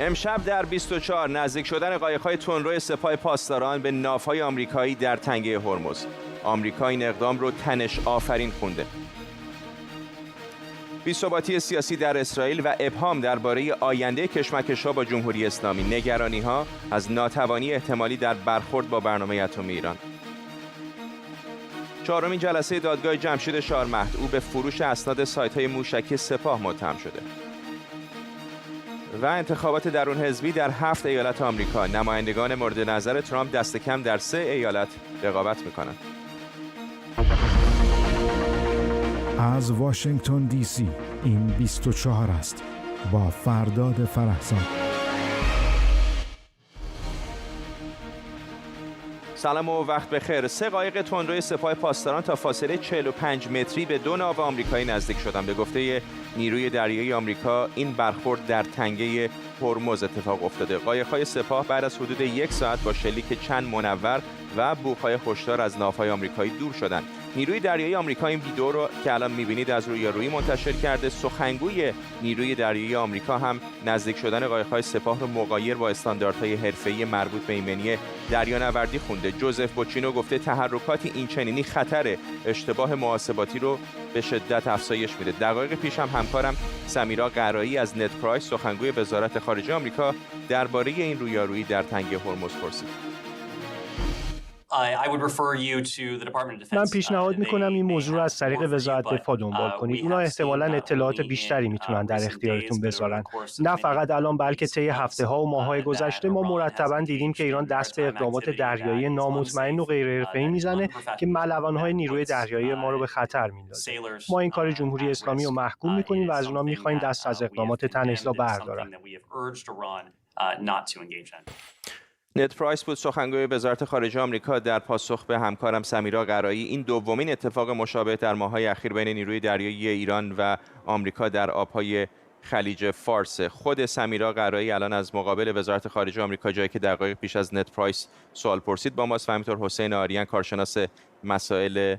امشب در 24 نزدیک شدن قایق‌های تندرو سپاه پاسداران به ناوهای آمریکایی در تنگه هرمز. آمریکا این اقدام رو تنش آفرین خونده. بی‌ثباتی سیاسی در اسرائیل و ابهام درباره آینده کشمکش‌ها با جمهوری اسلامی، نگرانی‌ها از ناتوانی احتمالی در برخورد با برنامه اتمی ایران. چهارمین جلسه دادگاه جمشید شارمهد، او به فروش اسناد سایت‌های موشکی سپاه متهم شده. و انتخابات درون حزبی در 7 ایالت آمریکا، نمایندگان مورد نظر ترامپ دست کم در 3 ایالت رقابت می‌کنند. از واشنگتن دی سی این 24 است با فرداد فرحزاد. سلام و وقت بخیر. 3 قایق تندروی سپاه پاسداران تا فاصله 45 متری به 2 ناو آمریکایی نزدیک شدند. به گفته نیروی دریایی آمریکا این برخورد در تنگه هرمز اتفاق افتاده. قایق‌های سپاه بعد از حدود 1 ساعت با شلیک چند منور و بوق‌های هشدار از ناوهای آمریکایی دور شدند. نیروی دریایی آمریکا این ویدیو رو که الان می‌بینید از روی منتشر کرده. سخنگوی نیروی دریایی آمریکا هم نزدیک شدن قایق‌های سپاه رو مغایر با استانداردهای حرفه‌ای مربوط به ایمنی دریانوردی خونده. جوزف بوچینو گفته تحرکات این چنینی خطر اشتباه محاسباتی رو به شدت افزایش میده. دقایق پیش هم همکارم سمیرا قرایی از نت پرایس سخنگوی وزارت خارجه آمریکا درباره این رویارویی در تنگه هرمز پرسید. من پیشنهاد میکنم این موضوع رو از طریق وزارت دفاع دنبال کنید. اونا احتمالاً اطلاعات بیشتری میتونن در اختیارتون بذارن. نه فقط الان بلکه طی هفته‌ها و ماه‌های گذشته ما مرتباً دیدیم که ایران دست به اقدامات دریایی نامطمئن و غیر حرفه‌ای میزنه که ملوان‌های نیروی دریایی ما رو به خطر میندازه. ما این کار جمهوری اسلامی رو محکوم میکنیم و از اونا میخوایم دست از اقدامات تنش‌زا بردارن. نت پرایس بود سخنگوی وزارت خارجه آمریکا در پاسخ به همکارم سمیرا قرایی. این دومین اتفاق مشابه در ماه‌های اخیر بین نیروی دریایی ایران و آمریکا در آب‌های خلیج فارس. خود سمیرا قرایی الان از مقابل وزارت خارجه آمریکا، جایی که دقایق پیش از نت پرایس سوال پرسید، با ماست و همینطور حسین آریان کارشناس مسائل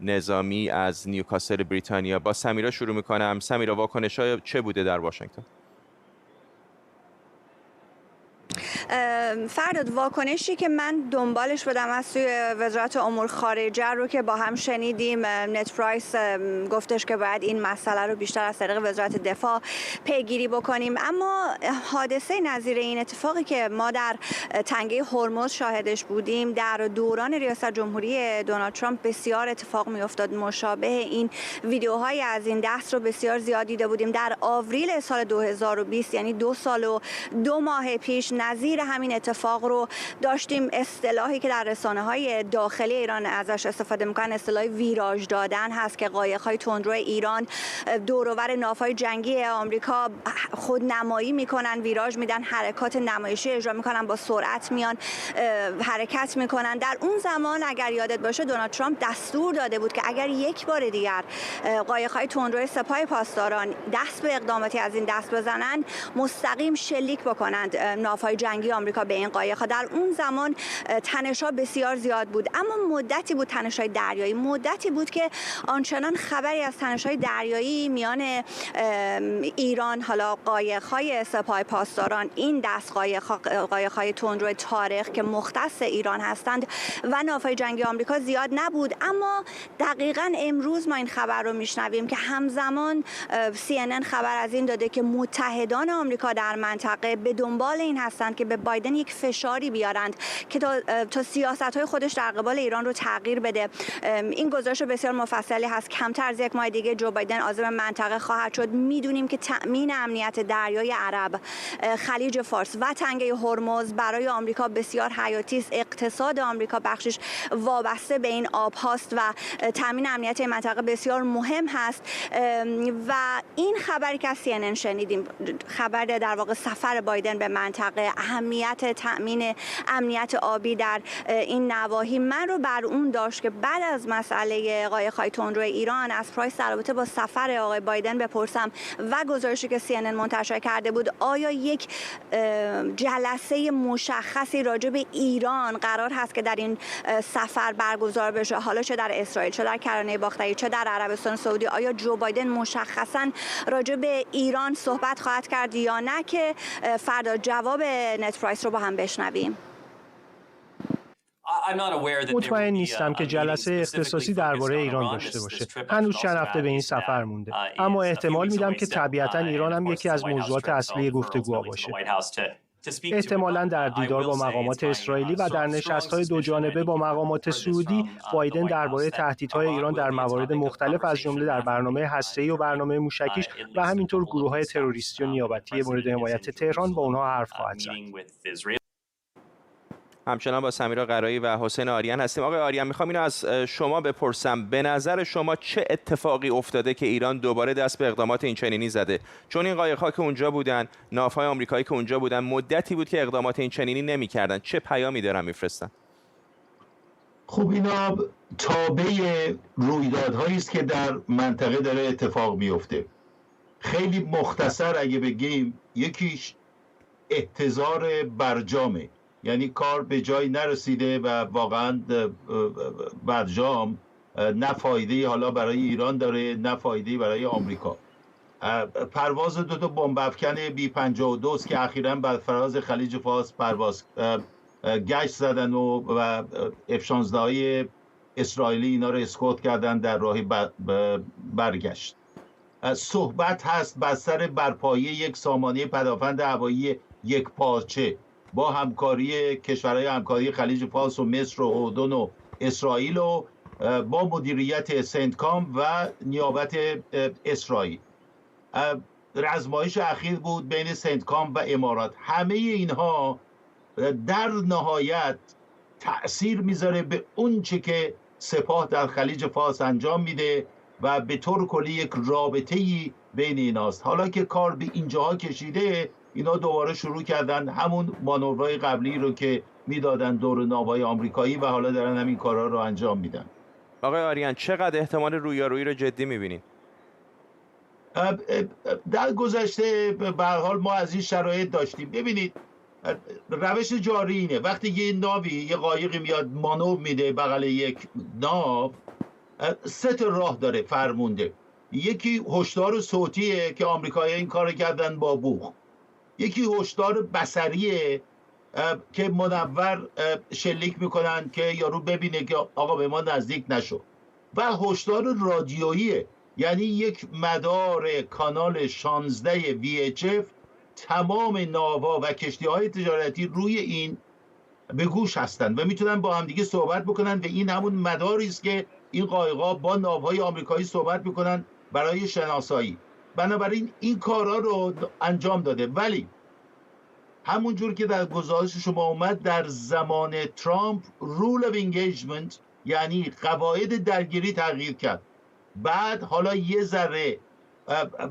نظامی از نیوکاسل بریتانیا. با سمیرا شروع می‌کنم. سمیرا، واکنش‌ها چه بوده در واشنگتن؟ فرداد، واکنشی که من دنبالش بودم از سوی وزارت امور خارجه رو که با هم شنیدیم، نت پرایس گفتش که باید این مسئله رو بیشتر از طریق وزارت دفاع پیگیری بکنیم. اما حادثه نظیر این اتفاقی که ما در تنگه هرمز شاهدش بودیم در دوران ریاست جمهوری دونالد ترامپ بسیار اتفاق میافتاد. مشابه این ویدیوهای از این دست رو بسیار زیاد دیده بودیم. در آوریل سال 2020، یعنی 2 سال و 2 ماه پیش، نظیر همین اتفاق رو داشتیم. اصطلاحی که در رسانه‌های داخلی ایران ازش استفاده می‌کنن اصطلاح ویراژ دادن هست که قایق‌های تندرو ایران دور و بر ناوهای جنگی آمریکا خودنمایی می‌کنن، ویراژ میدن، حرکات نمایشی اجرا می‌کنن، با سرعت میان حرکت می‌کنن. در اون زمان اگر یادت باشه دونالد ترامپ دستور داده بود که اگر یک بار دیگر قایق‌های تندرو سپاه پاسداران دست به اقداماتی از این دست بزنن، مستقیم شلیک بکنند ناوهای جنگی آمریکا به این قایق‌ها. در اون زمان تنش‌ها بسیار زیاد بود، اما مدتی بود تنش‌های دریایی، مدتی بود که آنچنان خبری از تنش‌های دریایی میان ایران، حالا قایق‌های سپاه پاسداران، این دست قایق‌های تندرو تاریخ که مختص ایران هستند و ناوهای جنگی آمریکا زیاد نبود. اما دقیقاً امروز ما این خبر رو میشنویم که همزمان CNN خبر از این داده که متحدان آمریکا در منطقه به دنبال این هستند که به بایدن یک فشاری بیارند که تا سیاست‌های خودش در قبال ایران رو تغییر بده. این گزارش بسیار مفصلی هست. کمتر از 1 ماه دیگه جو بایدن عازم منطقه خواهد شد. میدونیم که تأمین امنیت دریای عرب، خلیج فارس و تنگه هرمز برای آمریکا بسیار حیاتی است. اقتصاد آمریکا بخشش وابسته به این آب هاست و تأمین امنیت این منطقه بسیار مهم هست. و این خبری که از CNN شنیدیم، خبر در واقع سفر بایدن به منطقه، اهمیت تأمین امنیت آبی در این نواحی من رو بر اون داشت که بعد از مسئله قایق‌های تندرو ایران از پرایس در رابطه با سفر آقای بایدن بپرسم و گزارشی که CNN منتشر کرده بود آیا یک جلسه مشخصی راجع به ایران قرار هست که در این سفر برگزار بشه، حالا چه در اسرائیل چه در کرانه باختری چه در عربستان سعودی؟ آیا جو بایدن مشخصاً راجع به ایران صحبت خواهد کرد یا نه که فردا جواب نت پرایس رو با هم بشنویم؟ مطمئن نیستم که جلسه اختصاصی درباره ایران داشته باشه. هنوز چند هفته به این سفر مونده. اما احتمال میدم که طبیعتاً ایران هم یکی از موضوعات اصلی گفتگوها باشه. احتمالاً در دیدار با مقامات اسرائیلی و در نشست‌های دوجانبه با مقامات سعودی، بایدن درباره تهدیدهای ایران در موارد مختلف از جمله در برنامه هسته‌ای و برنامه موشکیش و همینطور گروه‌های تروریستی و نیابتی مورد حمایت تهران با اونها حرف خواهد زد. همچنان با سمیرا قرایی و حسین آریان هستیم. آقای آریان، میخوام اینو از شما بپرسم، به نظر شما چه اتفاقی افتاده که ایران دوباره دست به اقدامات این چنینی زده؟ چون این قایق‌ها که اونجا بودن، ناوهای آمریکایی که اونجا بودن، مدتی بود که اقدامات این چنینی نمی‌کردن. چه پیامی دارن میفرستن؟ خب اینا تابع رویدادهایی است که در منطقه داره اتفاق میفته. خیلی مختصر اگه بگیم، یکیش احتضار برجامه، یعنی کار به جایی نرسیده و واقعا برجام نه فایده حالا برای ایران داره نه فایده برای آمریکا. پرواز دو بمب افکن B-52 که اخیراً بر فراز خلیج فارس گشت زدن و F-16 های اسرائیلی اینا رو اسکورت کردن در راه برگشت. صحبت هست بر سر برپایی یک سامانه پدافند هوایی یک پارچه با همکاری کشورهای همکاری خلیج فارس و مصر و اردن و اسرائیل و با مدیریت سنتکام و نیابت اسرائیل. رزمایش اخیر بود بین سنتکام و امارات. همه اینها در نهایت تأثیر میذاره به اون چه که سپاه در خلیج فارس انجام میده و به طور کلی یک رابطه‌ای بین ایناست. حالا که کار به اینجاها کشیده، اینا دوباره شروع کردن همون مانورهای قبلی رو که میدادن دور ناوهای آمریکایی و حالا دارن همین کارا رو انجام میدن. آقای آریان، چقدر احتمال رویارویی رو جدی میبینین؟ در گذشته به هر حال ما از این شرایط داشتیم. ببینید روش جاری اینه، وقتی یه ناوی یه قایقی میاد مانور میده بغل یک ناو، 3 راه داره فرمونده. یکی هشدار صوتیه که آمریکایی‌ها این کارو کردن با بوق. یکی هشدار بصریه که منور شلیک میکنن که یارو ببینه که آقا به ما نزدیک نشو. و هشدار رادیوییه، یعنی یک مدار کانال 16 VHF تمام ناوا و کشتی‌های تجارتی روی این به گوش هستن و میتونن با هم دیگه صحبت بکنن و این همون مداری است که این قایق‌ها با ناوهای آمریکایی صحبت میکنن برای شناسایی. بنابراین این کارا رو انجام داده. ولی همون جور که در گزارش شما اومد، در زمان ترامپ رول اف انگیجمنت یعنی قواعد درگیری تغییر کرد. بعد حالا یه ذره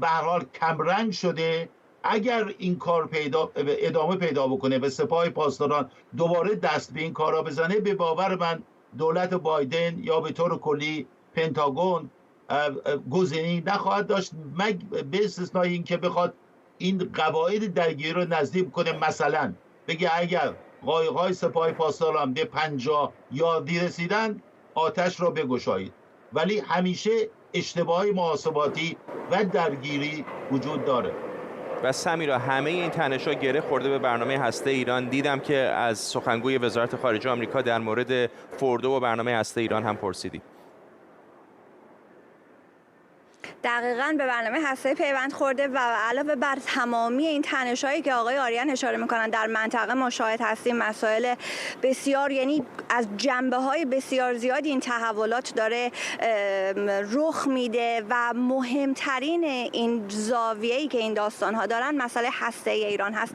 به هر حال کمرنگ شده. اگر این کار ادامه پیدا بکنه و سپاه پاسداران دوباره دست به این کارا بزنه، به باور من دولت بایدن یا به طور کلی پنتاگون گزینه‌ای نخواهد داشت به استثنای این که بخواد این قواعد درگیری رو نزدیک کنه. مثلا بگه اگر قایق‌های سپاه پاسداران به 50 یاردی رسیدن آتش را بگشایید. ولی همیشه اشتباه محاسباتی و درگیری وجود داره. و سمیرا، همه این تنش‌ها گره خورده به برنامه هسته ایران. دیدم که از سخنگوی وزارت خارجه آمریکا در مورد فوردو و برنامه هسته ایران هم پرسیدی. دقیقاً به برنامه هسته پیوند خورده و علاوه بر تمامی این تنش‌هایی که آقای آریان اشاره می‌کنن در منطقه ما شاهد هستیم مسائل بسیار، یعنی از جنبه‌های بسیار زیادی این تحولات داره رخ میده و مهمترین این زاویه‌ای که این داستان‌ها دارن مسئله هسته ایران هست.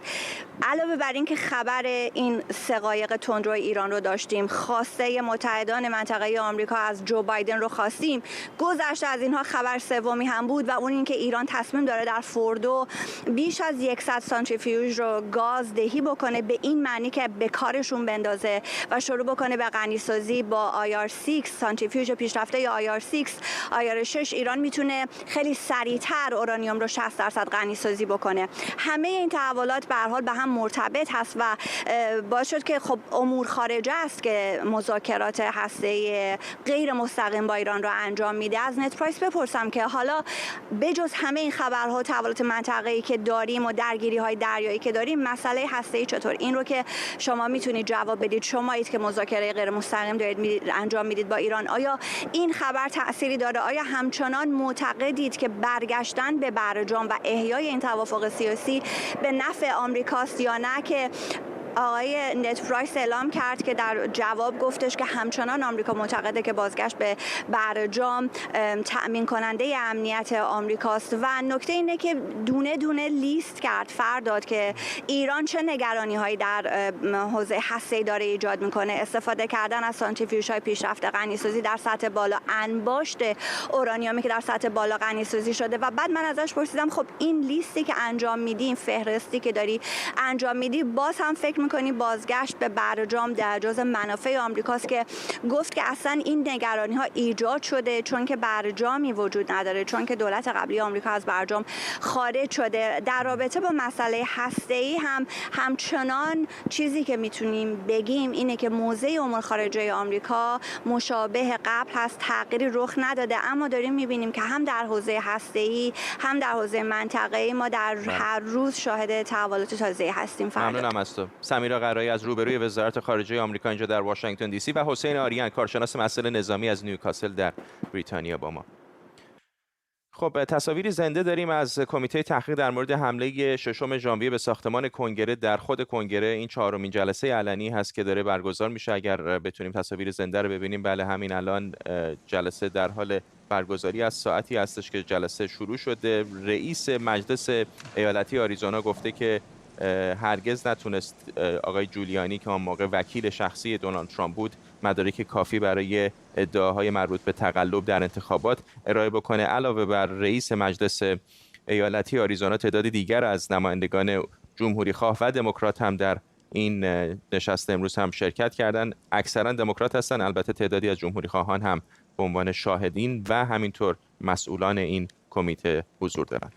علاوه بر این که خبر این 3 قایق تندرو ایران رو داشتیم، خواسته متحدان منطقه آمریکا از جو بایدن رو خواستیم، گذشته از اینها خبر سوم دومی هم بود و اون اینکه ایران تصمیم داره در فوردو بیش از 100 سانتریفیوژ رو گاز دهی بکنه، به این معنی که به کارشون بندازه و شروع بکنه به غنیسازی با IR6 سانتریفیوژ پیشرفته یا IR6 IR6. ایران میتونه خیلی سریعتر اورانیوم رو 60% غنیسازی بکنه. همه این تحولات به هر حال به هم مرتبط هست و باعث شد که خب امور خارجه است که مذاکرات هسته‌ای غیر مستقیم با ایران رو انجام میده. از نت پرایس بپرسم که حالا بجز همه این خبرها و تحولات منطقه‌ای که داریم و درگیری‌های دریایی که داریم، مسئله هسته‌ای چطور؟ این رو که شما میتونید جواب بدید، شمایید که مذاکره غیر مستقیم دارید انجام میدید با ایران. آیا این خبر تأثیری داره؟ آیا همچنان معتقدید که برگشتن به برجام و احیای این توافق سیاسی به نفع آمریکاست یا نه؟ که آقای نت پرایس اعلام کرد که در جواب گفتش که همچنان آمریکا معتقده که بازگشت به برجام تأمین کننده امنیت آمریکاست. و نکته اینه که دونه دونه لیست کرد فرداد که ایران چه نگرانی هایی در حوزه هسته‌ای داره ایجاد میکنه، استفاده کردن از سانتریفیوژهای پیشرفته، غنیسازی در سطح بالا، انباشت اورانیومی که در سطح بالا غنیسازی شده. و بعد من ازش پرسیدم خب این لیستی که انجام میدی، این فهرستی که داری انجام میدی، باز هم فکر میکنی بازگشت به برجام در جز منافع آمریکاست؟ که گفت که اصلا این نگرانی ها ایجاد شده چون که برجامی وجود نداره، چون که دولت قبلی آمریکا از برجام خارج شده. در رابطه با مسئله هسته‌ای هم همچنان چیزی که میتونیم بگیم اینه که موضع امور خارجه آمریکا مشابه قبل هست، تغییری رخ نداده، اما داریم میبینیم که هم در حوزه هسته‌ای هم در حوزه منطقه‌ای ما در هر روز شاهد تحولات تازه‌ای هستیم. ممنونم از تو. سمیرا قرایی از روبروی وزارت خارجه آمریکا اینجا در واشنگتن دی سی و حسین آریان کارشناس مسائل نظامی از نیوکاسل در بریتانیا با ما. خب تصاویری زنده داریم از کمیته تحقیق در مورد حمله 6 ژانویه به ساختمان کنگره. در خود کنگره این 4مین جلسه علنی هست که داره برگزار میشه. اگر بتونیم تصاویر زنده رو ببینیم، بله همین الان جلسه در حال برگزاری از ساعتی هستش که جلسه شروع شده. رئیس مجلس ایالتی آریزونا گفته که هرگز نتونست آقای جولیانی که آن موقع وکیل شخصی دونالد ترامپ بود مدارک کافی برای ادعاهای مربوط به تقلب در انتخابات ارائه بکنه. علاوه بر رئیس مجلس ایالتی آریزونا، تعداد دیگر از نمایندگان جمهوری‌خواه و دموکرات هم در این نشست امروز هم شرکت کردند. اکثرا دموکرات هستند، البته تعدادی از جمهوری‌خواهان هم به عنوان شاهدین و همینطور مسئولان این کمیته حضور دارند.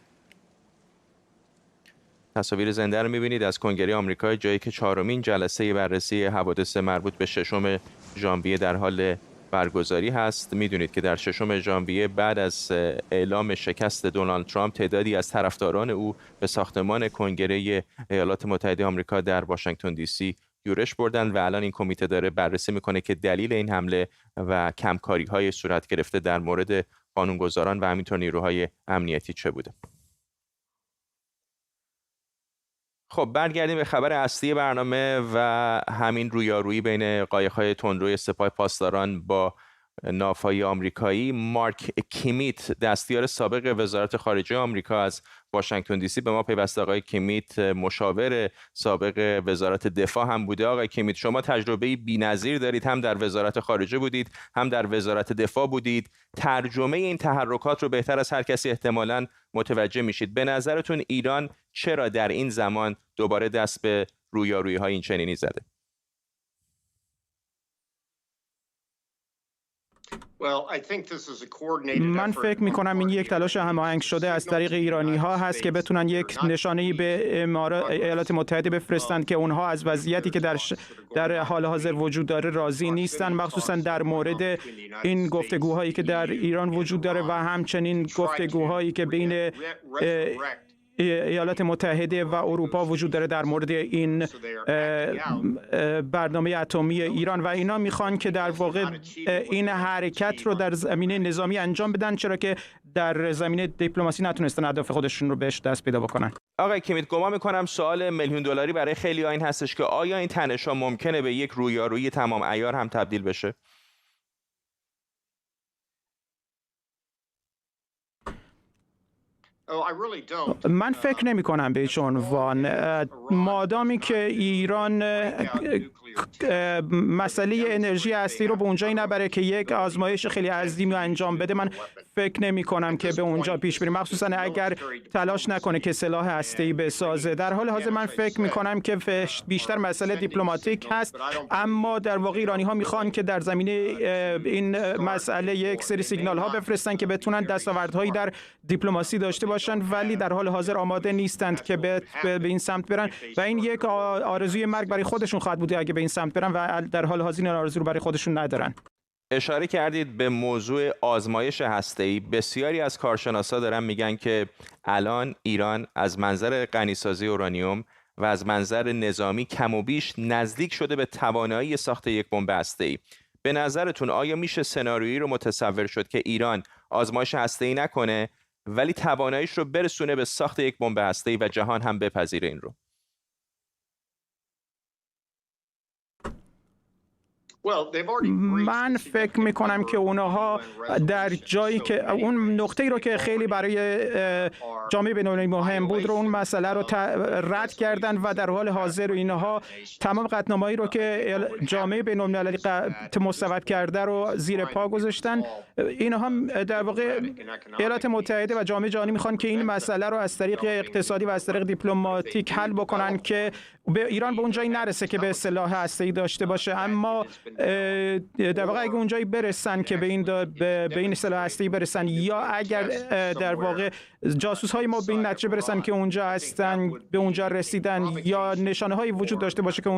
تصاویر زنده رو می‌بینید از کنگره آمریکا، جایی که 4مین جلسه بررسی حوادث مربوط به 6 ژانویه در حال برگزاری هست. میدونید که در 6 ژانویه بعد از اعلام شکست دونالد ترامپ، تعدادی از طرفداران او به ساختمان کنگره ایالات متحده آمریکا در واشنگتن دی سی یورش بردند و الان این کمیته داره بررسی میکنه که دلیل این حمله و کمکاری‌های صورت گرفته در مورد قانونگذاران و همینطور نیروهای امنیتی چه بوده. خب برگردیم به خبر اصلی برنامه و همین رویارویی بین قایق‌های تندروی سپاه پاسداران با ناوهای آمریکایی. مارک کیمیت، دستیار سابق وزارت خارجه آمریکا از واشنگتن دی سی به ما پیوسته. آقای کیمیت مشاور سابق وزارت دفاع هم بوده. آقای کیمیت، شما تجربه بی‌نظیر دارید، هم در وزارت خارجه بودید هم در وزارت دفاع بودید. ترجمه این تحرکات رو بهتر از هر کسی احتمالاً متوجه میشید. به نظرتون ایران چرا در این زمان دوباره دست به رویارویی‌های این چنینی زده؟ من فکر می‌کنم این یک تلاش هماهنگ شده از طریق ایرانی‌ها هست که بتونن یک نشانه‌ای به ایالات متحده بفرستند که اونها از وضعیتی که در حال حاضر وجود داره راضی نیستن، مخصوصا در مورد این گفتگوهایی که در ایران وجود داره و همچنین گفتگوهایی که بین ایالات متحده و اروپا وجود داره در مورد این برنامه اتمی ایران و اینا میخوان که در واقع این حرکت رو در زمینه نظامی انجام بدن، چرا که در زمینه دیپلماسی نتونستن اهداف خودشون رو بهش دست پیدا بکنن. آقای کیمیت، گمان میکنم سوال میلیون دلاری برای خیلی این هستش که آیا این تنش‌ها ممکنه به یک رویارویی تمام عیار هم تبدیل بشه؟ من فکر نمی کنم به هیچ عنوان، مادامی که ایران مسئله انرژی هستی رو به اونجایی نبره که یک آزمایش خیلی عظیمی انجام بده. من فکر نمی کنم که به اونجا پیش بریم، مخصوصا اگر تلاش نکنه که سلاح هسته‌ای بسازه. در حال حاضر من فکر می کنم که بیشتر مسئله دیپلماتیک هست، اما در واقع ایرانی ها میخوان که در زمینه این مسئله یک سری سیگنال ها بفرستن که بتونن دستاوردهایی در دیپلماسی داشته باشن، ولی در حال حاضر آماده نیستند که به این سمت برن و این یک آرزوی مرگ برای خودشون خواهد بود اگه به این سمت برن و در حال حاضر این آرزو رو برای خودشون ندارن. اشاره کردید به موضوع آزمایش هسته‌ای. بسیاری از کارشناسا دارن میگن که الان ایران از منظر غنیسازی اورانیوم و از منظر نظامی کم و بیش نزدیک شده به توانایی ساخت یک بمب هسته‌ای. به نظرتون آیا میشه سناریویی رو متصور شد که ایران آزمایش هسته‌ای نکنه ولی تواناییش رو برسونه به ساخت یک بمب هسته‌ای و جهان هم بپذیره این رو؟ من فکر میکنم که اونها در جایی که اون نقطه‌ای رو که خیلی برای جامعه بین‌المللی مهم بود رو، اون مسئله رو رد کردن و در حال حاضر اینها تمام قطعنامه‌ای رو که جامعه بین‌المللی مستبد کرده رو زیر پا گذاشتن. اینها در واقع ایالات متحده و جامعه جهانی میخوان که این مسئله رو از طریق اقتصادی و از طریق دیپلماتیک حل بکنن که به ایران به اونجایی نرسه که به سلاح هسته‌ای داشته باشه. اما در واقع اگه اونجایی برسن که به این سلاح هسته‌ای برسن، یا اگر در واقع جاسوس‌های ما به این نتیجه برسن که اونجا هستن، به اونجا رسیدن، یا نشانه‌هایی وجود داشته باشه که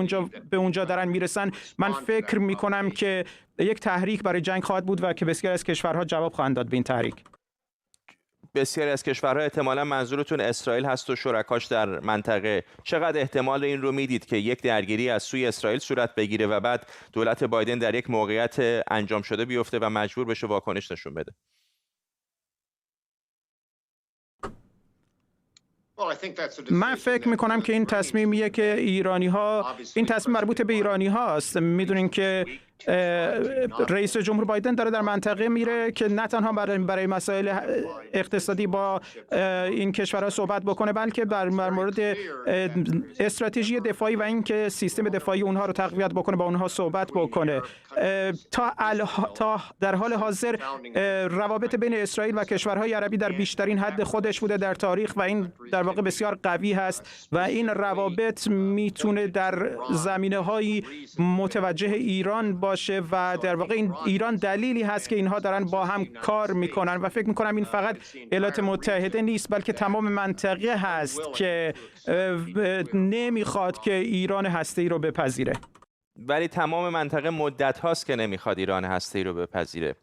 به اونجا دارن میرسن، من فکر میکنم که یک تحریک برای جنگ خواهد بود و که بسیاری از کشورها جواب خواهند داد به این تحریک. بسیاری از کشورها، احتمالاً منظورتون اسرائیل هست و شرکاش در منطقه، چقدر احتمال این رو میدید که یک درگیری از سوی اسرائیل صورت بگیره و بعد دولت بایدن در یک موقعیت انجام شده بیفته و مجبور بشه واکنش نشون بده؟ من فکر میکنم که این تصمیمیه که این تصمیم مربوط به ایرانی هاست. میدونین که رئیس جمهور بایدن داره در منطقه میره که نه تنها برای مسائل اقتصادی با این کشورها صحبت بکنه، بلکه در مورد استراتژی دفاعی و اینکه سیستم دفاعی اونها رو تقویت بکنه، با اونها صحبت بکنه. تا در حال حاضر روابط بین اسرائیل و کشورهای عربی در بیشترین حد خودش بوده در تاریخ و این در واقع بسیار قوی هست و این روابط میتونه در زمینه‌های متوجه ایران باشه و در واقع این ایران دلیلی هست که اینها دارن با هم کار میکنن و فکر میکنم این فقط ایالات متحده نیست بلکه تمام منطقه هست که نمیخواد که ایران هسته‌ای رو بپذیره. ولی تمام منطقه مدت هاست که نمیخواد ایران هسته‌ای رو بپذیره.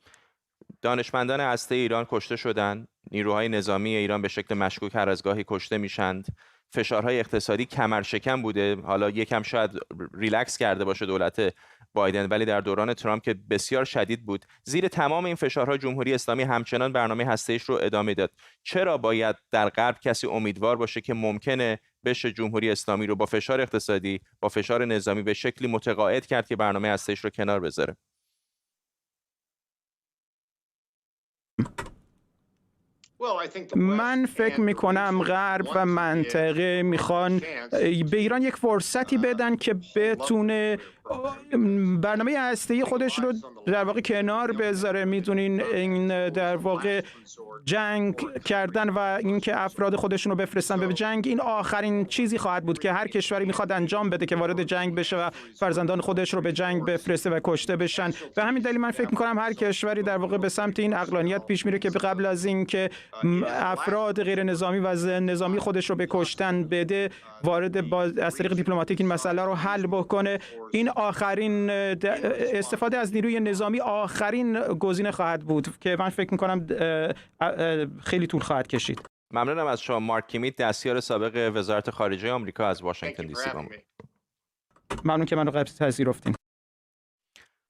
دانشمندان هسته‌ای ایران کشته شدن، نیروهای نظامی ایران به شکل مشکوک هر از گاهی کشته میشند، فشارهای اقتصادی کمرشکن بوده. حالا یکم شاید ریلکس کرده باشه دولت بایدن، ولی در دوران ترامپ که بسیار شدید بود. زیر تمام این فشارها جمهوری اسلامی همچنان برنامه هسته‌ایش رو ادامه داد. چرا باید در غرب کسی امیدوار باشه که ممکنه بشه جمهوری اسلامی رو با فشار اقتصادی، با فشار نظامی به شکلی متقاعد کرد که برنامه هسته‌ایش رو کنار بذاره؟ من فکر میکنم غرب و منطقه میخوان به ایران یک فرصتی بدن که بتونه برنامه هسته‌ای خودش رو در واقع کنار بذاره. میدونین این در واقع جنگ کردن و اینکه افراد خودشون رو بفرستن به جنگ، این آخرین چیزی خواهد بود که هر کشوری میخواد انجام بده که وارد جنگ بشه و فرزندان خودش رو به جنگ بفرسته و کشته بشن. به همین دلیل من فکر میکنم هر کشوری در واقع به سمت این عقلانیت پیش میره که قبل از اینکه افراد غیر نظامی و نظامی خودش رو به کشتن بده، وارد از طریق دیپلماتیک این مسئله رو حل بکنه. این آخرین استفاده از نیروی نظامی آخرین گزینه خواهد بود که من فکر میکنم خیلی طول خواهد کشید. ممنونم از شما. مارک کیمیت، دستیار سابق وزارت خارجه آمریکا از واشنگتن دی سی. ممنون که منو پذیرفتین.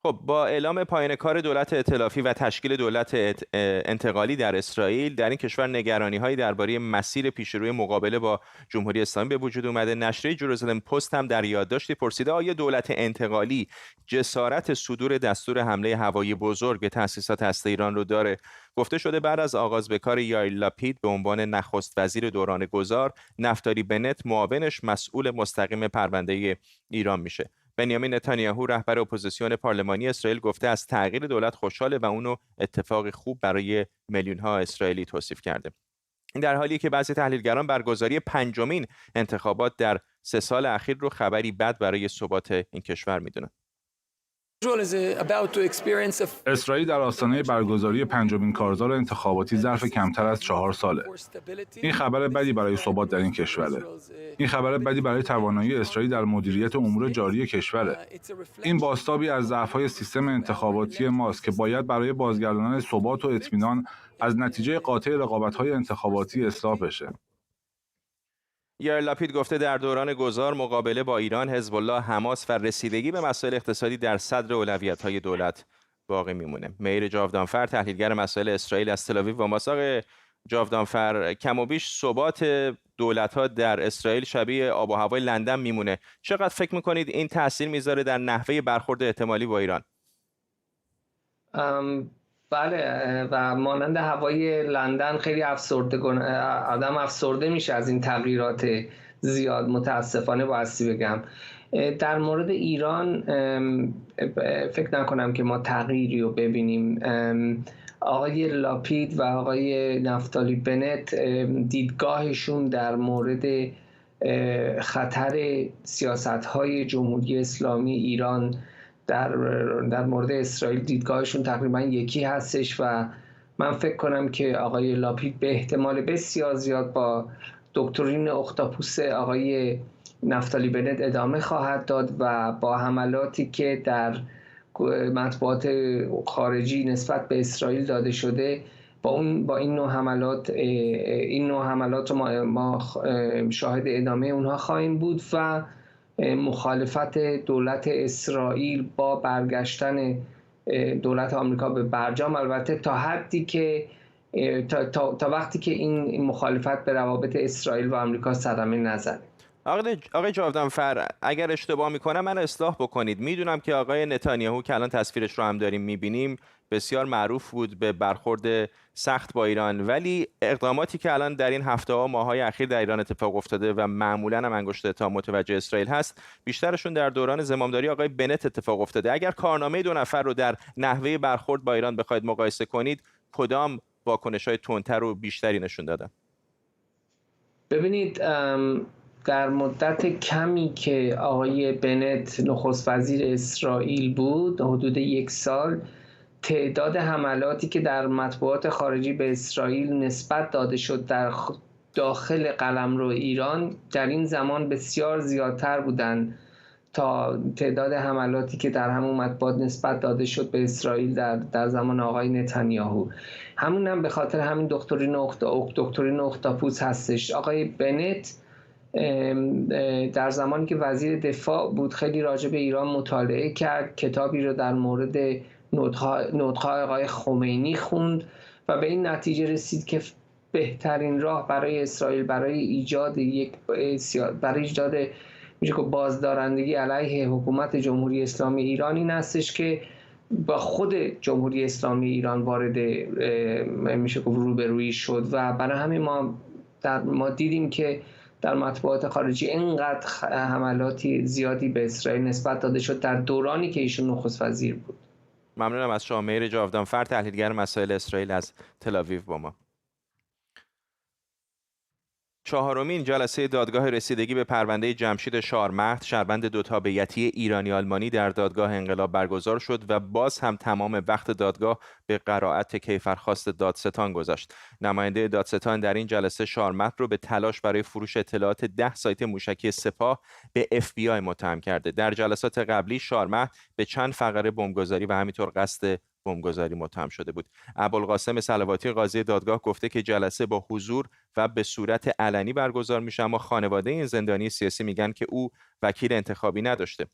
خب، با اعلام پایان کار دولت ائتلافی و تشکیل دولت انتقالی در اسرائیل، در این کشور نگرانی‌هایی درباره مسیر پیشروی مقابله با جمهوری اسلامی به وجود اومده. نشریه جروزالم پست هم در یادداشتی پرسیده آیا دولت انتقالی جسارت صدور دستور حمله هوایی بزرگ به تأسیسات هسته ایران رو داره. گفته شده بعد از آغاز به کار یائیر لاپید به عنوان نخست وزیر دوران گذار، نفتالی بنت معاونش مسئول مستقیم پرونده ایران میشه. بنیامین نتانیاهو رهبر اپوزیسیون پارلمانی اسرائیل گفته از تغییر دولت خوشحاله و اونو اتفاق خوب برای میلیون‌ها اسرائیلی توصیف کرده. این در حالیه که بعضی تحلیلگران برگزاری پنجمین انتخابات در 3 سال اخیر رو خبری بد برای ثبات این کشور میدونن. اسرائیل در آستانه برگزاری پنجمین کارزار انتخاباتی ظرف کمتر از 4 ساله. این خبر بدی برای ثبات در این کشوره. این خبر بدی برای توانایی اسرائیل در مدیریت امور جاری کشوره. این بازتابی از ضعف‌های سیستم انتخاباتی ماست که باید برای بازگرداندن ثبات و اطمینان از نتیجه قاطع رقابت‌های انتخاباتی اصلاح بشه. یائیر لاپید گفته در دوران گذار مقابله با ایران، حزب الله، حماس و رسیدگی به مسائل اقتصادی در صدر اولویت‌های دولت باقی میمونه. میر جاودانفر تحلیلگر مسائل اسرائیل از تل‌آویو با ماست. آقای جاودانفر، کم و بیش ثبات دولت‌ها در اسرائیل شبیه آب و هوای لندن میمونه. چقدر فکر می‌کنید این تاثیر میذاره در نحوه برخورد احتمالی با ایران؟ بله، و مانند هوای لندن خیلی آدم افسرده میشه از این تغییرات زیاد، متاسفانه بایستی بگم. در مورد ایران فکر نکنم که ما تغییری رو ببینیم. آقای لاپید و آقای نفتالی بنت دیدگاهشون در مورد خطر سیاست‌های جمهوری اسلامی ایران در مورد اسرائیل دیدگاهشون تقریبا یکی هستش و من فکر کنم که آقای لاپید به احتمال بسیار زیاد با دکترین اختاپوس آقای نفتالی بنت ادامه خواهد داد و با حملاتی که در مطبوعات خارجی نسبت به اسرائیل داده شده با این نوع حملات ما شاهد ادامه اونها خواهیم بود و مخالفت دولت اسرائیل با برگشتن دولت آمریکا به برجام، البته تا حدی که تا وقتی که این مخالفت به روابط اسرائیل و آمریکا صدمه نزنه. آقای جاودانفر، اگر اشتباه میکنم من اصلاح بکنید. میدونم که آقای نتانیاهو که الان تصویرش رو هم داریم میبینیم بسیار معروف بود به برخورد سخت با ایران، ولی اقداماتی که الان در این هفته‌ها ماه‌های اخیر در ایران اتفاق افتاده و معمولاً هم انگشت اتهام متوجه اسرائیل هست، بیشترشون در دوران زمامداری آقای بنت اتفاق افتاده. اگر کارنامه 2 نفر رو در نحوه برخورد با ایران بخواید مقایسه کنید، کدام واکنش‌های تندتر و بیشتری نشون دادن؟ ببینید، در مدت کمی که آقای بنت نخست وزیر اسرائیل بود، حدود 1 سال، تعداد حملاتی که در مطبوعات خارجی به اسرائیل نسبت داده شد در داخل قلمرو ایران در این زمان بسیار زیادتر بودند تا تعداد حملاتی که در همون مطبوعات نسبت داده شد به اسرائیل در زمان آقای نتانیاهو. همون هم به خاطر همین دکترین اختاپوس هستش. آقای بنت در زمانی که وزیر دفاع بود خیلی راجع به ایران مطالعه کرد، کتابی رو در مورد نطق‌های آقای خمینی خوند و به این نتیجه رسید که بهترین راه برای اسرائیل برای ایجاد میشه که بازدارندگی علیه حکومت جمهوری اسلامی ایران این هستش که با خود جمهوری اسلامی ایران وارد میشه که روبرویی شد و برای همین ما دیدیم که در مطبوعات خارجی اینقدر حملاتی زیادی به اسرائیل نسبت داده شد در دورانی که ایشون نخست وزیر بود. ممنونم از شما میر جاودانفر، تحلیلگر مسائل اسرائیل از تل‌آویو با ما. 4مین جلسه دادگاه رسیدگی به پرونده جمشید شارمهد، شهروند 2 تابعیتی ایرانی آلمانی در دادگاه انقلاب برگزار شد و باز هم تمام وقت دادگاه به قرائت کیفرخواست دادستان گذشت. نماینده دادستان در این جلسه شارمهد رو به تلاش برای فروش اطلاعات 10 سایت موشکی سپاه به FBI متهم کرده. در جلسات قبلی شارمهد به چند فقره بمبگذاری و همینطور قصد بمبگذاری متهم شده بود. ابوالقاسم صلواتی قاضی دادگاه گفته که جلسه با حضور و به صورت علنی برگزار میشه، اما خانواده این زندانی سیاسی میگن که او وکیل انتخابی نداشته.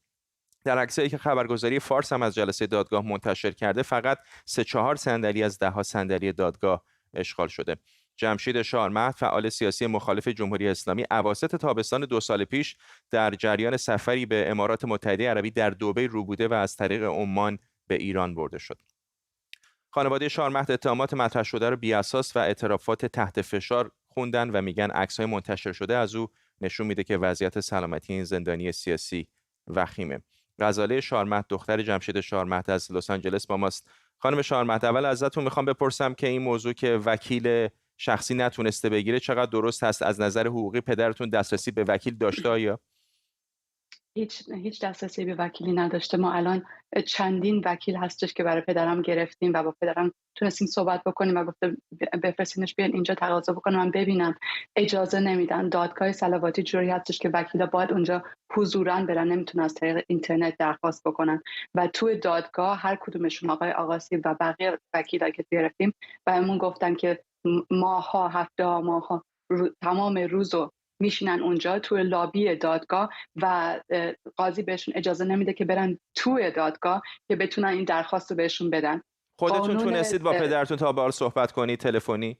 در عکسایی که خبرگزاری فارس هم از جلسه دادگاه منتشر کرده، فقط 3-4 صندلی از 10 صندلی دادگاه اشغال شده. جمشید شارمهد، فعال سیاسی مخالف جمهوری اسلامی، اواسط تابستان 2 سال پیش در جریان سفری به امارات متحده عربی در دبی رو بوده و از طریق عمان به ایران برده شد. خانواده شارمهد اتهامات مطرح شده رو بی‌اساس و اعترافات تحت فشار خوندن و میگن عکس‌های منتشر شده از او نشون میده که وضعیت سلامتی این زندانی سیاسی وخیمه. غزاله شارمهد دختر جمشید شارمهد از لس آنجلس با ماست. خانم شارمهد، اول ازتون میخوام بپرسم که این موضوع که وکیل شخصی نتونسته بگیره چقدر درست هست؟ از نظر حقوقی پدرتون دسترسی به وکیل داشته آیا؟ هیچ دسترسی به وکیلی نداشته. ما الان چندین وکیل هستش که برای پدرم گرفتیم و با پدرم تونستیم صحبت بکنیم و گفته بفرستینش بیان اینجا تقاضا بکنم من ببینم. اجازه نمیدن. دادگاه صلواتی جوری هستش که وکیلا باید اونجا حضوراً برن، نمیتونن از طریق اینترنت درخواست بکنن و توی دادگاه هر کدومشون آقای آقاسی و بقیه وکیلا که گرفتیم بهمون گفتن که ماها هفته‌ها ماها تمام روزو میشینن اونجا توی لابی دادگاه و قاضی بهشون اجازه نمیده که برن توی دادگاه که بتونن این درخواست رو بهشون بدن. خودتون تونستید با پدرتون تا به حال صحبت کنید تلفنی؟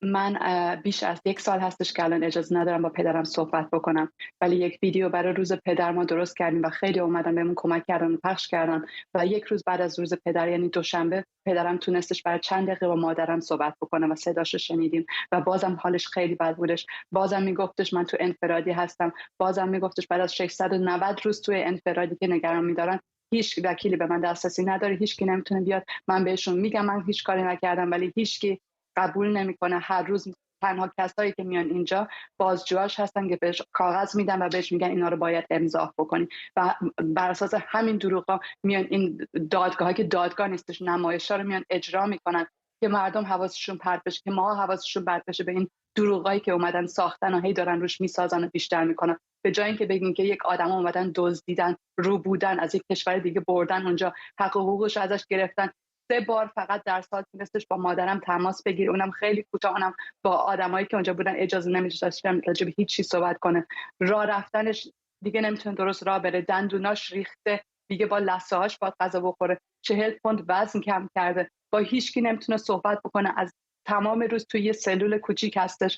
من بیش از 1 سال هستش که الان اجازه ندارم با پدرم صحبت بکنم، ولی یک ویدیو برای روز پدر ما درست کردیم و خیلی اومدن بهمون کمک کردن و پخش کردن و یک روز بعد از روز پدر یعنی دوشنبه پدرم تونستش برای چند دقیقه با مادرم صحبت بکنه و صداشو شنیدیم و بازم حالش خیلی بد بودش. بازم میگفتش من تو انفرادی هستم، بازم میگفتش بعد از 690 روز توی انفرادی که نگران میدارن هیچ وکیلی به من دسترسی نداره، هیچ کی نمیتونه بیاد. من بهشون میگم من هیچ کاری نکردم ولی هیچ کی قبول نمیکنه. هر روز تنها کسایی که میان اینجا بازجوهاش هستن که بهش کاغذ میدن و بهش میگن اینا رو باید امضا بکنی و بر اساس همین دروغا میان این دادگاه‌ها که دادگاه نیستش نمایش‌ها رو میان اجرا میکنن که مردم حواسشون پرت بشه، که ما حواسشون پرت بشه به این دروغایی که اومدن ساختن و هی دارن روش میسازن و بیشتر میکنن، به جای اینکه بگین که یک آدم اومدن دزدیدن، رو بودن، از یک کشور دیگه بردن اونجا، حق و حقوقش ازش گرفتن. 3 بار فقط در سال تونستش با مادرم تماس بگیره، اونم خیلی کوتاه، اونم با آدمایی که اونجا بودن اجازه نمی‌داشتن راجع به هیچ چیز صحبت کنه. راه رفتنش دیگه نمیتونه درست راه بره، دندوناش ریخته، دیگه با لثه‌هاش باید غذا بخوره، 40 پوند وزن کم کرده، با هیچکی نمیتونه صحبت بکنه، از تمام روز توی یه سلول کوچیک هستش،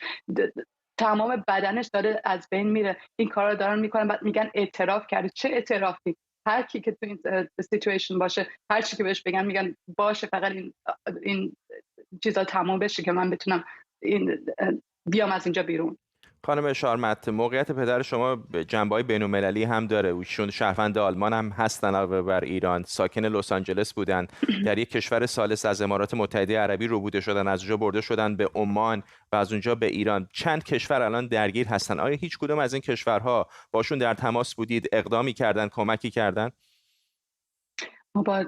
تمام بدنش داره از بین میره. این کارا رو دارن میکنن، بعد میگن اعتراف کردی. چه اعترافی؟ هر کی که تو این سیچویشن باشه، هر چی که بهش بگن میگن باشه، فقط این چیزا تمام بشه که من بتونم بیام از اینجا بیرون. خانم شارمهد، موقعیت پدر شما جنبه‌های بین‌المللی هم داره. ایشون شهروند آلمان هم هستن، علاوه بر ایران ساکن لس آنجلس بودن، در یک کشور ثالث از امارات متحده عربی ربوده شدن، از اونجا برده شدن به عمان و از اونجا به ایران. چند کشور الان درگیر هستن. آیا هیچ کدوم از این کشورها باشون در تماس بودید، اقدامی کردن، کمکی کردن؟ ما با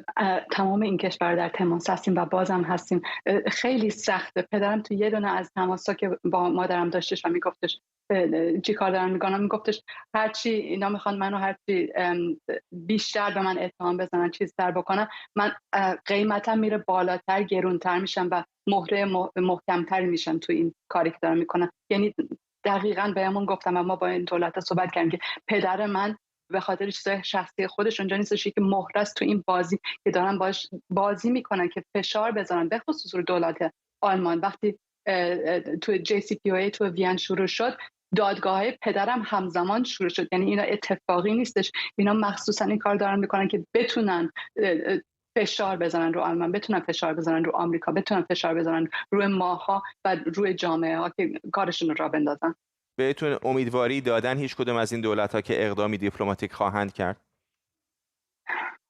تمام این کشور در تماس هستیم و بازم هستیم. خیلی سخته. پدرم تو یه دونه از تماسا که با مادرم داشتش و میگفتش چی کار دارن میکنن، میگفتش هرچی اینا میخوان منو هرچی بیشتر به من اتهام بزنن، چیزتر بکنن، من قیمتم میره بالاتر، گرونتر میشم و مهره محکمتری میشم تو این کاری که دارم میکنن. یعنی دقیقاً بهمون گفتم و ما با این دولت صحبت کردیم که پدر من به خاطر چیزای شخصی خودش اونجا نیستش که مهره است تو این بازی که دارن باش بازی میکنن که فشار بذارن، به خصوص رو دولت آلمان. وقتی تو JCPOA تو وین شروع شد، دادگاه‌های پدرم همزمان شروع شد. یعنی اینا اتفاقی نیستش، اینا مخصوصا این کار دارن میکنن که بتونن فشار بزنن رو آلمان، بتونن فشار بزنن رو آمریکا، بتونن فشار بزنن روی ماها و روی جامعه ها که کارشون رو راه بندازن. بهتون امیدواری دادن هیچ کدوم از این دولت‌ها که اقدامی دیپلماتیک خواهند کرد؟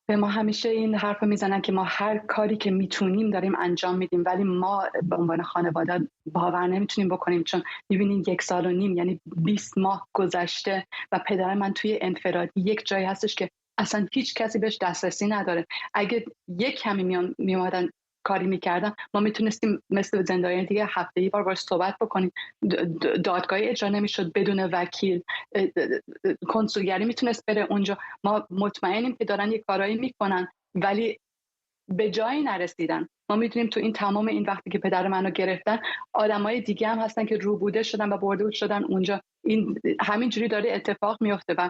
به ما همیشه این حرف میزنن که ما هر کاری که میتونیم داریم انجام میدیم، ولی ما به عنوان خانواده باور نمیتونیم بکنیم، چون میبینین 1.5 سال یعنی 20 ماه گذشته و پدر من توی انفرادی یک جایی هستش که اصلا هیچ کسی بهش دسترسی نداره. اگه یک کمی میومدن کاری میکردن، ما میتونستیم مثل زندانیان دیگه هفته یه بار باش صحبت بکنیم. دادگاهی اجرا نمیشد بدون وکیل، کنسولگری میتونست بره اونجا. ما مطمئنیم که دارن یه کارایی میکنن ولی به جایی نرسیدن. ما میدونیم تو این تمام این وقتی که پدر منو گرفتن، آدمای دیگه هم هستن که روبوده شدن و برده شدن اونجا. این همینجوری داره اتفاق میفته و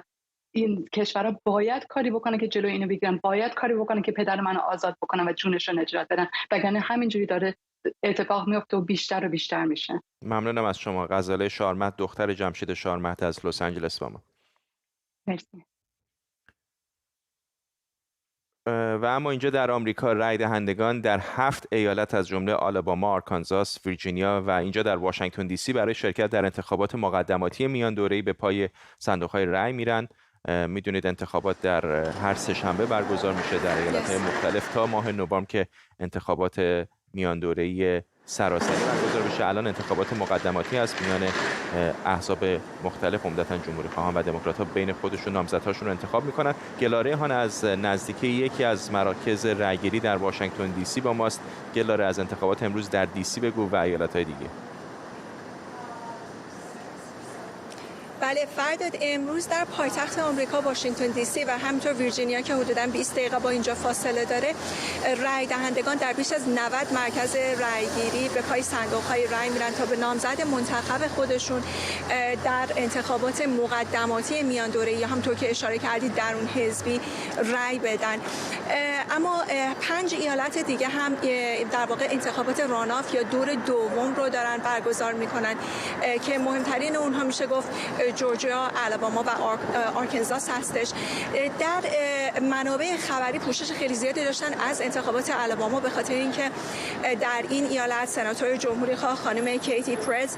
این کشورها باید کاری بکنه که جلوی اینو بگیرن، باید کاری بکنه که پدر منو آزاد بکنن و جونش رو نجات بدن، وگرنه همینجوری داره اتفاق میفته و بیشتر و بیشتر میشه. ممنونم از شما. غزاله شارمهد دختر جمشید شارمهد از لس آنجلس با ما. مرسی. و اما اینجا در آمریکا رای دهندگان در 7 ایالت از جمله آلاباما، آرکانزاس، ویرجینیا و اینجا در واشنگتن دی سی برای شرکت در انتخابات مقدماتی میان دوره‌ای به پای صندوق‌های رای میرن. میدونید انتخابات در هر سه‌شنبه برگزار میشه در ایالت‌های مختلف تا ماه نوامبر که انتخابات میان دوره‌ای سراسری برگزار بشه. الان انتخابات مقدماتی است میان احزاب مختلف، عمدتاً جمهوری‌خواهان و دموکرات‌ها بین خودشون نامزدهاشون رو انتخاب میکنن. گلاره هان از نزدیکی یکی از مراکز رأیگیری در واشنگتن دی سی با ماست. گلاره، از انتخابات امروز در دی سی بگو و ایالت‌های دیگه. بله فرداد، امروز در پایتخت آمریکا واشنگتن دی سی و همینطور ویرجینیا که حدوداً 20 دقیقه با اینجا فاصله داره، رای دهندگان در بیش از 90 مرکز رایگیری به پای صندوق‌های رای میرن تا به نامزد منتخب خودشون در انتخابات مقدماتی میان دوره‌ای همونطور که اشاره کردید درون حزبی رای بدن. اما 5 ایالت دیگه هم در واقع انتخابات راناف یا دور دوم رو دارن برگزار میکنن که مهمترین اونها میشه گفت جورجیا، آلاباما و آرکنزاس هستش. در منابع خبری پوشش خیلی زیادی داشتن از انتخابات آلاباما به خاطر اینکه در این ایالت سناتور جمهوری‌خواه خانم کیتی پرز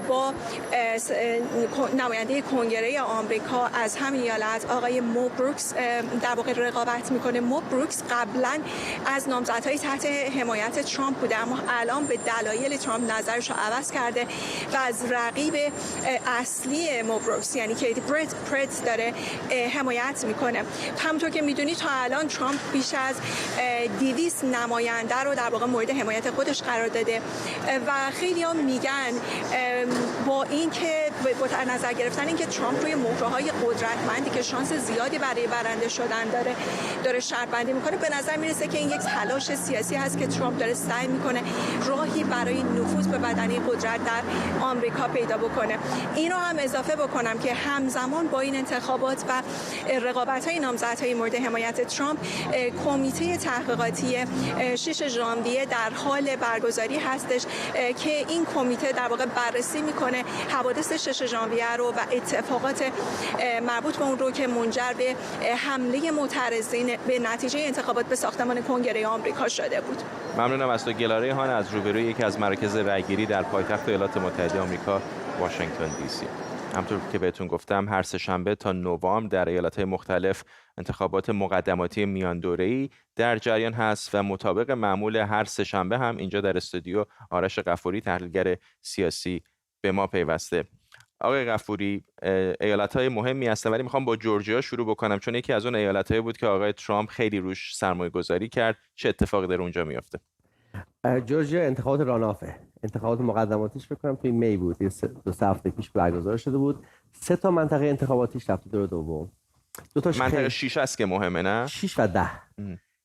با نماینده کنگره آمریکا از همین ایالت آقای مو بروکس در واقع رقابت میکنه. مو بروکس قبلا از نامزدهای تحت حمایت ترامپ بوده، اما الان به دلایل ترامپ نظرش رو عوض کرده و از رقیب اصلی مو بروکس یعنی کیتی پرز داره حمایت میکنه. همونطور که میدونید تا الان ترامپ بیش از 200 نماینده رو در واقع مورد حمایت خودش قرار داده و خیلی ها میگن با اینکه با در نظر گرفتن اینکه ترامپ روی مهره‌های قدرتمندی که شانس زیادی برای برنده شدن داره شرط بندی میکنه، به نظر میرسه که این یک تلاش سیاسی هست که ترامپ داره سعی میکنه راهی برای نفوذ به بدنه قدرت در آمریکا پیدا بکنه. اینو هم اضافه بکنم که همزمان با این انتخابات و رقابت‌های نامزدهای مورد حمایت ترامپ، کمیته تحقیقاتی 6 ژانویه در حال برگزاری هستش که این کمیته در واقع بررسی میکنه حوادث 6 ژانویه رو و اتفاقات مربوط به اون رو که منجر به حمله معترضین به نتیجه انتخابات به ساختمان کنگره آمریکا شده بود. ممنونم از تو گلاره هان از روبروی یکی از مراکز رأیگیری در پایتخت ایالات متحده آمریکا واشنگتن دی سی. همطور که بهتون گفتم هر سه‌شنبه تا نوامبر در ایالت‌های مختلف انتخابات مقدماتی میان دوره‌ای در جریان هست و مطابق معمول هر سه‌شنبه هم اینجا در استودیو آرش غفوری تحلیلگر سیاسی به ما پیوسته. آقای غفوری، ایالت‌های مهمی هستن ولی میخوام با جورجیا شروع بکنم چون یکی از اون ایالت‌هایی بود که آقای ترامپ خیلی روش سرمایه‌گذاری کرد. چه اتفاقی در اونجا میفته؟ جورجیا انتخابات رانافه. انتخابات مقدماتیش فکر کنم توی می بود، 2 هفته پیش برگزار شده بود. 3 تا منطقه انتخاباتیش رفته دور دوم. 2 تاش منطقه 6 است که مهمه، نه؟ 6 و 10.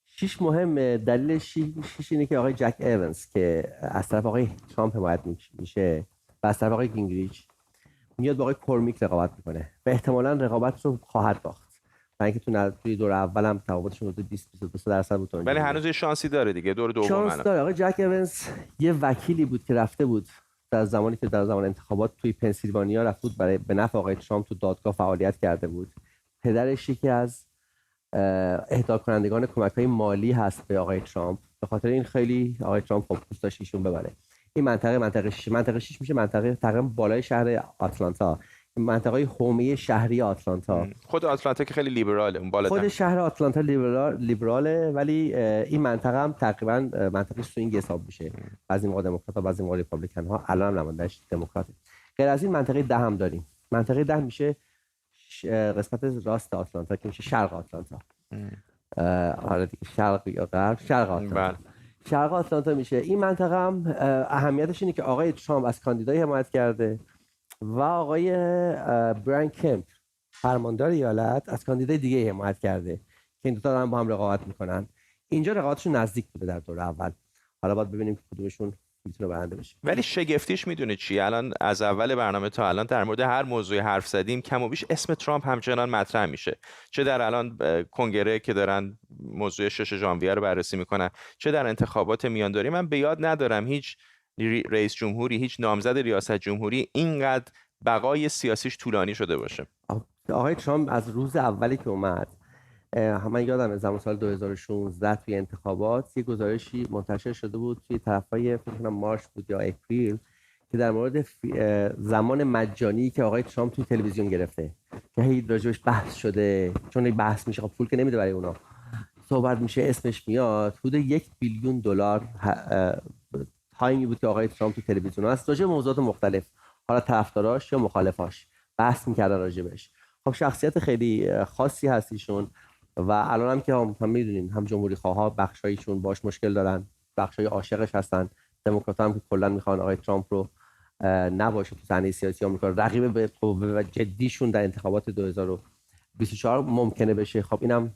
6 مهمه. دلیل 6 اینه که آقای جک ایونز که از طرف آقای ترامپ حمایت میشه و از طرف آقای گینگریچ میاد با آقای کورمیک رقابت میکنه و احتمالاً رقابت رو خواهد باخت. برای اینکه توی دور اول هم تفاوتشون حدود 20-22% بود. ولی هنوز یه شانسی داره دیگه. دور دوم شانس داره. آقای جک ایونز یه وکیلی بود که رفته بود در زمانی که در زمان انتخابات توی پنسیلوانیا رفت بود برای به نفع آقای ترامپ تو دادگاه فعالیت کرده بود. پدرش یکی از اهدا کنندگان کمک‌های مالی هست به آقای ترامپ. به خاطر این خیلی آقای ترامپ خب دوست داشت ایشون ببره. این منطقه 6 میشه منطقه تقریبا بالای شهر آتلانتا، منطقه حومه شهری آتلانتا. خود آتلانتا که خیلی لیبراله، اون بالا خود شهر آتلانتا لیبراله ولی این منطقه هم تقریبا منطقه سوینگ حساب میشه. بعضی موقع دموکرات ها بعضی موقع ریپابلیکن ها، الان هم نماینده‌اش دموکراته. غیر از این منطقه 10 هم داریم. منطقه 10 میشه قسمت راست آتلانتا که میشه شرق آتلانتا. حالا دیگه شرق یا غرب، شرق آتلانتا. شرق آتلانتا میشه. این منطقه هم اهمیتش اینه که آقای ترامپ از کاندیدای حمایت کرده و آقای برایان کمپ فرماندار ایالت از کاندیدای دیگه حمایت کرده که این دو تا با هم رقابت میکنن. اینجا رقابتشون نزدیک بوده در دور اول. حالا باید ببینیم که کدومشون میتونه برنده بشه. ولی شگفتیش میدونه چی؟ الان از اول برنامه تا الان در مورد هر موضوعی حرف زدیم کم و بیش اسم ترامپ همچنان مطرح میشه. چه در الان کنگره که دارن موضوع 6 ژانویه رو بررسی میکنن، چه در انتخابات میانداری. من به یاد ندارم هیچ رئیس جمهوری، هیچ نامزد ریاست جمهوری اینقدر بقای سیاسیش طولانی شده باشه. آقای ترامپ از روز اولی که اومد، من یادم زمان سال 2016 توی انتخابات یه گزارشی منتشر شده بود توی طرفای فکر کنم مارچ بود یا اپریل که در مورد زمان مجانی که آقای ترامپ توی تلویزیون گرفته که هی راجبش بحث شده، چون بحث میشه خب پول که نمیده برای اونا، صحبت میشه اسمش میاد. حدود 1 بیلیون دلار تایمی بود که آقای ترامپ تو تلویزیون هست راجع به موضوعات مختلف، حالا طرفداراش یا مخالفاش بحث میکردن راجبش. خب شخصیت خیلی خاصی هست ایشون و الان هم که هم میدونین هم جمهوری خواها بخشایشون باش مشکل دارن، بخشای عاشقش هستن. دموکرات‌ها هم که کلا میخوان آقای ترامپ رو نباشه تو صحنه سیاسی آمریکا، رقیب به قوه جدیشون در انتخابات 2024 ممکنه بشه. خب اینم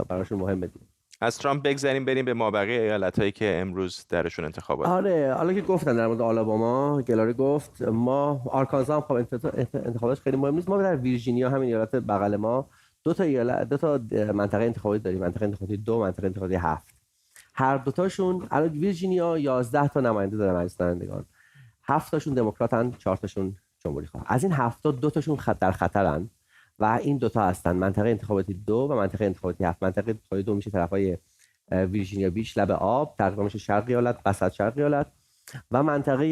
براشون مهمه دیگه. از ترامپ بگذریم بریم به مابقی ایالت‌هایی که امروز درشون انتخابات. آره حالا که گفتن در مورد آلاباما گلاری گفت، ما آرکانزا هم خب انتخاباتش خیلی مهم نیست. ما در ویرجینیا همین ایالت بغل ما دو تا منطقه انتخاباتی داریم، منطقه انتخاباتی 2، منطقه انتخاباتی 7. هر دو تاشون الان ویرجینیا 11 تا نماینده داره مجلس نمایندگان، 7 تاشون دموکراتن، 4 تاشون جمهوری خواه. از این 7 تا 2 تاشون در خطرن و این دوتا هستن منطقه انتخاباتی 2 و منطقه انتخاباتی 7. منطقه انتخاباتی 2 میشه طرفای ویرجینیا بیچ لب آب، تقریبا میشه شرق ایالت، وسط شرق ایالت، و منطقه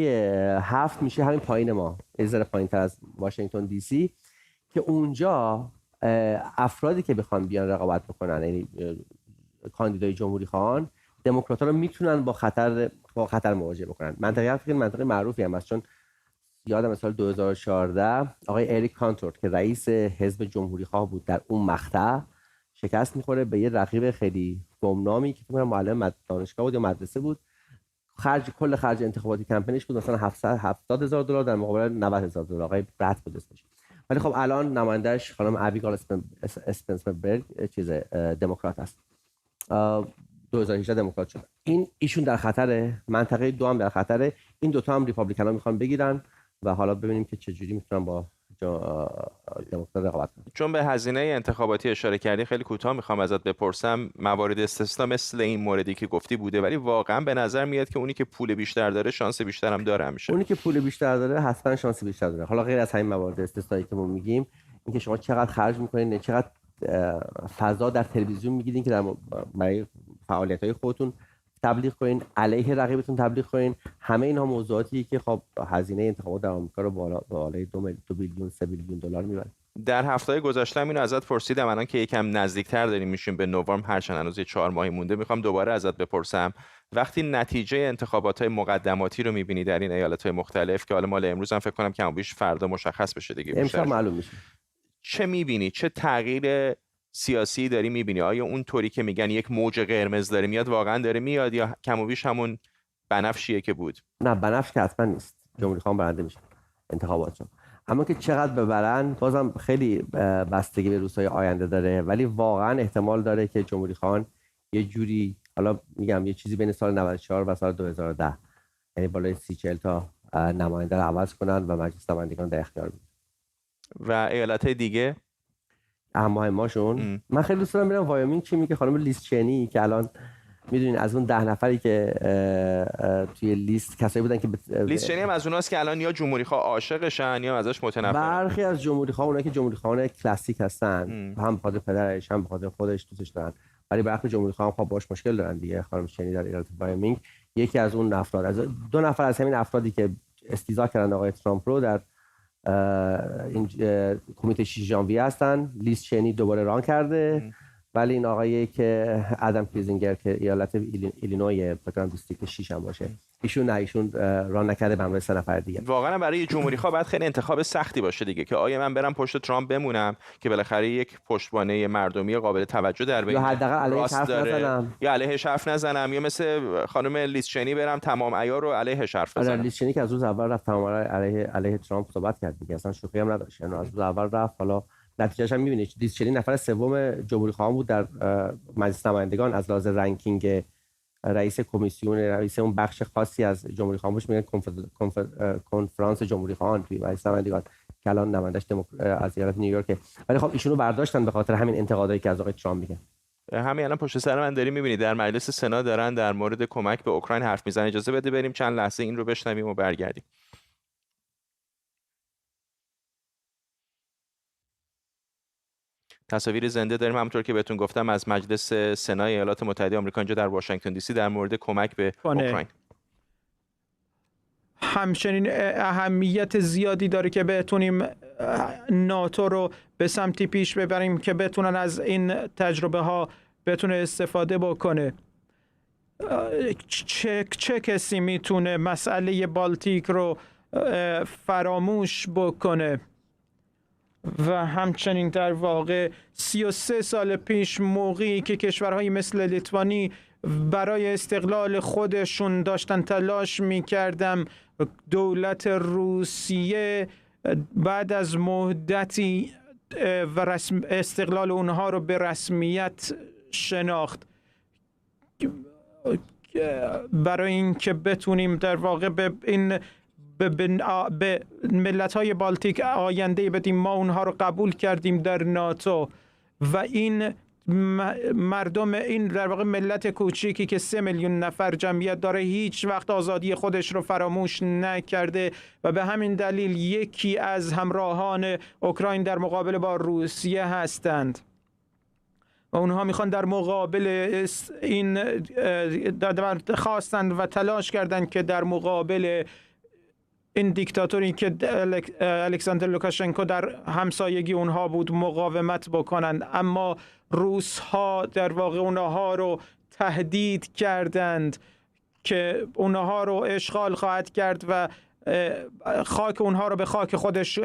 7 میشه همین پایین ما، یه ذره پایین‌تر از واشنگتن دی سی، که اونجا افرادی که بخوان بیان رقابت بکنن، یعنی کاندیدای جمهوری خواهان، دموکرات‌ها رو میتونن با خطر مواجه بکنن. منطقه 7 خیلی منطقه معروفی هم است، چون یادم سال 2014 آقای اریک کانتور که رئیس حزب جمهوری خواه بود در اون مقطع شکست میخوره به یه رقیب خیلی گمنامی که فکر کنم معلم دانشگاه بود یا مدرسه بود. کل خرج انتخاباتی کمپینش بود مثلا $770,000 در مقابل $90,000. آقای برات بود اسمش. ولی خب الان نماینده‌اش خانم ابیگال اسپنسبرگ چیز دموکرات است. 2018 دموکرات شد. ایشون در خطره، منطقه 2 هم در خطره. این دوتا هم ریپابلیکن‌ها میخوان بگیرن و حالا ببینیم که چه جوری میتونن با دموکرات رقابت کنن. چون به هزینه انتخاباتی اشاره کردی خیلی کوتاه میخوام ازت بپرسم، موارد استثنا مثل این موردی که گفتی بوده، ولی واقعا به نظر میاد که اونی که پول بیشتر داره شانس بیشتر هم داره همیشه. اونی که پول بیشتر داره حتما شانس بیشتر داره. حالا غیر از همین موارد استثنایی که ما میگیم، اینکه شما چقدر خرج میکنین، چقدر فضا در تلویزیون میگیرین که برای فعالیت‌های خودتون تبلیغ کنین، علیه رقیبتون تبلیغ کنین، همه اینها موضوعاتی که خب هزینه انتخابات در آمریکا رو بالای 2 بیلیون 3 بیلیون دلار میبره. در هفته‌های گذشته اینو ازت پرسیدم، الان که یکم نزدیکتر داریم میشیم به نوامبر، هرچند هنوز 4 ماهی مونده، میخوام دوباره ازت بپرسم وقتی نتیجه انتخابات‌های مقدماتی رو میبینی در این ایالت‌های مختلف که حالا مال امروز هم فکر کنم کم و بیش فردا مشخص بشه دیگه، امشب معلوم میشه، چه میبینی؟ چه تغییر سیاسی داری میبینی؟ آیا اون طوری که میگن یک موج قرمز داره میاد واقعا داره میاد یا کم و بیش همون بنفشیه که بود؟ نه بنفش که حتما نیست، جمهوری خواهان برنده میشن انتخاباتشون، اما که چقدر ببرن بازم خیلی بستگی به روزهای آینده داره، ولی واقعا احتمال داره که جمهوری خواهان یه جوری، حالا میگم یه چیزی بین سال 94 و سال 2010، یعنی بالای 30-40 تا نماینده رو عوض کنن و مجلس نمایندگان در اختیار بدن. و ایالت‌های دیگه اهم‌های ماشون من خیلی دوست دارم برم وایومینگ. چی میگه خانم لیز چنی که الان میدونین از اون 10 نفری که توی لیست کسایی بودن که لیز چنی هم از اوناست که الان یا جمهوری خواه عاشقشن یا ازش متنفرن. برخی از جمهوری خواه، اونایی که جمهوری خواهان کلاسیک هستن، هم به خاطر پدرش هم به خاطر خودش دوستش دارن، ولی برخی جمهوری خواهان خب باش مشکل دارن دیگه. خانم چنی در ایالت وایومینگ یکی از اون افراد، از 2 نفر از همین افرادی که استیضاح کردن آقای ترامپ رو در این کمیته 6 ژانویه هستن. لیز چنی دوباره ران کرده، ولی این آقایی که ادم کیزینگر که ایالت ایلینوی فکر کنم دیستریکت 6 هم باشه، ایشون ران نکرده به همراه 3 نفر دیگه. واقعا برای جمهوری خواه باید خیلی انتخاب سختی باشه دیگه که آیا من برم پشت ترامپ بمونم که بالاخره یک پشتوانه مردمی قابل توجه در بین، یا حداقل علیهش حرف نزنم، یا علیهش حرف نزنم، یا مثل خانم لیز چنی برم تمام عیار رو علیهش حرف بزنم. لیز چنی که از روز اول رفت تمام علیه ترامپ صحبت کرد دیگه، اصلا شوخی هم نداشت، یعنی از روز اول رفت. حالا نتیجهش هم می‌بینید، لیز چنی نفر سوم جمهوری خواهان بود در مجلس نمایندگان از لحاظ رنکینگ رئیس کمیسیون، رئیس اون بخش خاصی از جمهوری خواهان میگن کنفرانس جمهوری خواهان توی مجلس نمایندگان که الان نمایندش از ایالت نیویورک، ولی خب ایشونو برداشتن به خاطر همین انتقادایی که از آقای ترامپ میگن. همین الان پشت سر من داریم می‌بینید در مجلس سنا دارن در مورد کمک به اوکراین حرف میزنن. اجازه بده بریم چند لحظه این رو بشنویم و برگردیم. تصاویر زنده داریم همونطور که بهتون گفتم از مجلس سنای ایالات متحده آمریکا اینجا در واشنگتن دی سی در مورد کمک به اوکراین. همچنین اهمیت زیادی داره که بتونیم ناتو رو به سمتی پیش ببریم که بتونن از این تجربه ها بتونه استفاده بکنه. چه کسی میتونه مسئله بالتیک رو فراموش بکنه؟ و همچنین در واقع 33 سال پیش موقعی که کشورهایی مثل لیتوانی برای استقلال خودشون داشتن تلاش میکردم، دولت روسیه بعد از مدتی و استقلال اونها رو به رسمیت شناخت. برای اینکه بتونیم در واقع به ملت‌های بالتیک آینده بدیم، ما اونها رو قبول کردیم در ناتو و این مردم، این در واقع ملت کوچیکی که 3 میلیون نفر جمعیت داره، هیچ وقت آزادی خودش رو فراموش نکرده و به همین دلیل یکی از همراهان اوکراین در مقابل با روسیه هستند و اونها میخوان در مقابل این خواستند و تلاش کردند که در مقابل این دیکتاتوری که الکساندر لوکاشنکو در همسایگی اونها بود مقاومت بکنند. اما روس ها در واقع اونها رو تهدید کردند که اونها رو اشغال خواهد کرد و خاک اونها رو به خاک خودش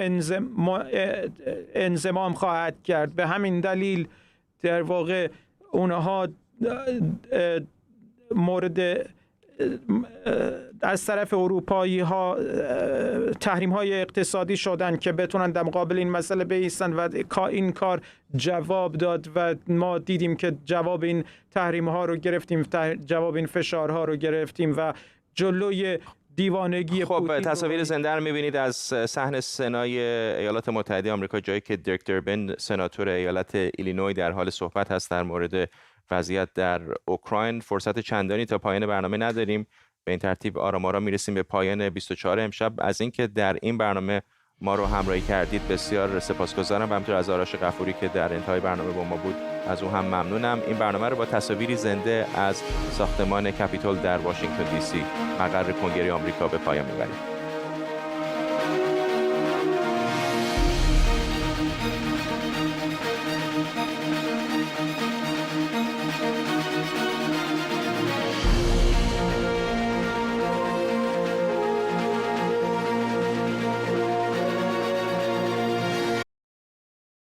انضمام خواهد کرد. به همین دلیل در واقع اونها مورد از طرف اروپایی ها تحریم های اقتصادی شدن که بتونن در مقابل این مسئله بایستن و این کار جواب داد و ما دیدیم که جواب این تحریم ها رو گرفتیم، جواب این فشارها رو گرفتیم و جلوی دیوانگی خب تصاویر زنده رو می‌بینید از صحن سنای ایالات متحده آمریکا، جایی که دیرک دربن سناتور ایالت ایلینوی در حال صحبت هست در مورد وضعیت در اوکراین. فرصت چندانی تا پایان برنامه نداریم، به این ترتیب آرام آرام میرسیم به پایان 24 امشب. از اینکه در این برنامه ما رو همراهی کردید بسیار سپاسگزارم و همینطور از آرش غفوری که در انتهای برنامه با ما بود، از او هم ممنونم. این برنامه رو با تصاویری زنده از ساختمان کپیتول در واشنگتن دی سی، مقر کنگره آمریکا، به پایان میبریم.